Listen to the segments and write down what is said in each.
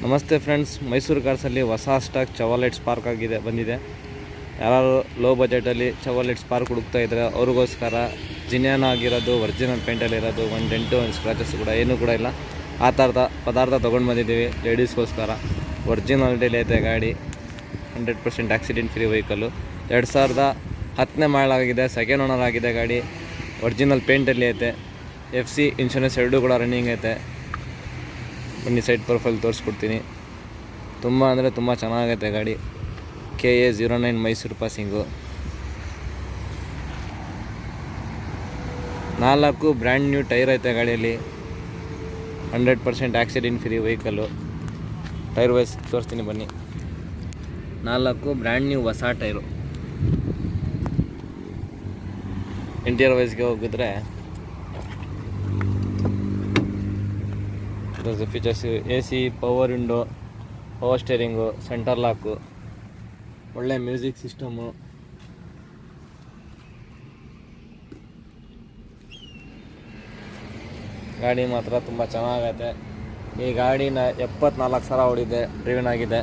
ನಮಸ್ತೆ ಫ್ರೆಂಡ್ಸ್, ಮೈಸೂರು ಕಾರ್ಸಲ್ಲಿ ಹೊಸ stock ಚವಾಲೆಟ್ spark ಬಂದಿದೆ. ಯಾರು ಲೋ ಬಜೆಟಲ್ಲಿ ಚವಾಲೆಟ್ ಸ್ಪಾರ್ಕ್ ಹುಡುಕ್ತಾ ಇದ್ದಾರೆ ಅವ್ರಿಗೋಸ್ಕರ ಜಿನಿಯನ್ ಆಗಿರೋದು, ಒರಿಜಿನಲ್ ಪೇಂಟಲ್ಲಿರೋದು, ಒಂದು ಡೆಂಟು ಒಂದು ಸ್ಕ್ರಾಚಸ್ ಕೂಡ ಏನೂ ಕೂಡ ಇಲ್ಲ. ಆ ಥರದ ಪದಾರ್ಥ ತೊಗೊಂಡು ಬಂದಿದ್ದೀವಿ ಲೇಡೀಸ್ಗೋಸ್ಕರ. ಒರಿಜಿನಾಲಿಟಿಲಿ ಐತೆ ಗಾಡಿ, 100% ಆಕ್ಸಿಡೆಂಟ್ ಫ್ರೀ ವೆಹಿಕಲ್ಲು. 2010 ಮಾಡಲಾಗಿದೆ, ಸೆಕೆಂಡ್ ಓನರ್ ಆಗಿದೆ ಗಾಡಿ. ಒರಿಜಿನಲ್ ಪೇಂಟಲ್ಲಿ ಐತೆ, FC ಇನ್ಶೂರೆನ್ಸ್ ಎರಡೂ ಕೂಡ ರನ್ನಿಂಗ್ ಐತೆ. ಬನ್ನಿ ಸೈಡ್ ಪ್ರೊಫೈಲ್ ತೋರಿಸ್ಕೊಡ್ತೀನಿ. ತುಂಬ ಅಂದರೆ ತುಂಬ ಚೆನ್ನಾಗೈತೆ ಗಾಡಿ. KA 09 Mysuru passing. 4 brand new tyre ಐತೆ ಗಾಡಿಯಲ್ಲಿ. 100% accident free vehicle. Tyre wise ತೋರಿಸ್ತೀನಿ ಬನ್ನಿ. 4 ಬ್ರ್ಯಾಂಡ್ ನ್ಯೂ ಹೊಸ ಟೈರು. ಇಂಟೀರಿಯರ್ ವೈಸ್ಗೆ ಹೋಗಿದ್ರೆ features AC, power window, power steering, centre lock, ಒಳ್ಳೆ ಮ್ಯೂಸಿಕ್ ಸಿಸ್ಟಮು. ಗಾಡಿ ಮಾತ್ರ ತುಂಬ ಚೆನ್ನಾಗೈತೆ. ಈ ಗಾಡಿನ 74,000 ಓಡಿದೆ, ಡ್ರಿವನ್ ಆಗಿದೆ.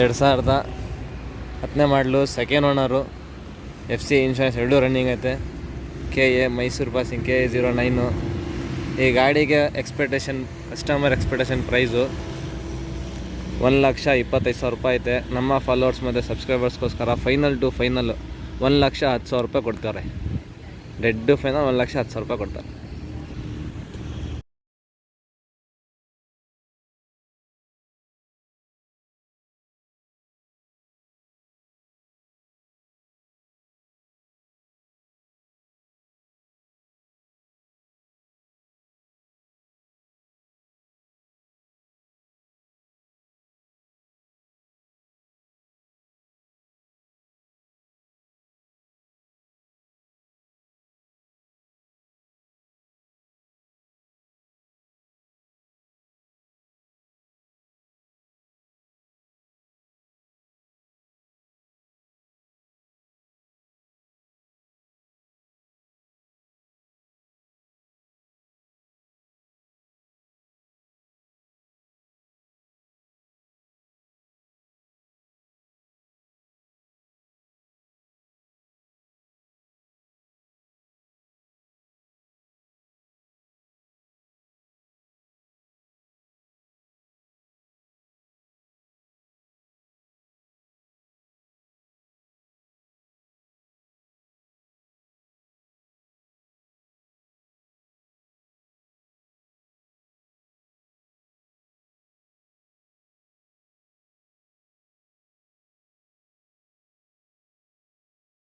2010 ಮಾಡಲು, ಸೆಕೆಂಡ್ ಓನರು, FC ಇನ್ಶೂರೆನ್ಸ್ ಎರಡೂ ರನ್ನಿಂಗ್ ಐತೆ. KA Mysuru passing, KA 09. ಈ ಗಾಡಿಗೆ ಕಸ್ಟಮರ್ ಎಕ್ಸ್ಪೆಕ್ಟೇಷನ್ ಪ್ರೈಸು 1,25,000 ರೂಪಾಯಿ ಐತೆ. ನಮ್ಮ ಫಾಲೋವರ್ಸ್ ಮತ್ತು ಸಬ್ಸ್ಕ್ರೈಬರ್ಸ್ಗೋಸ್ಕರ ಫೈನಲ್ 1,10,000 ರೂಪಾಯಿ ಕೊಡ್ತಾರೆ. ಡೆಡ್ ಫೈನಲ್ 1,10,000 ರೂಪಾಯಿ ಕೊಡ್ತಾರೆ.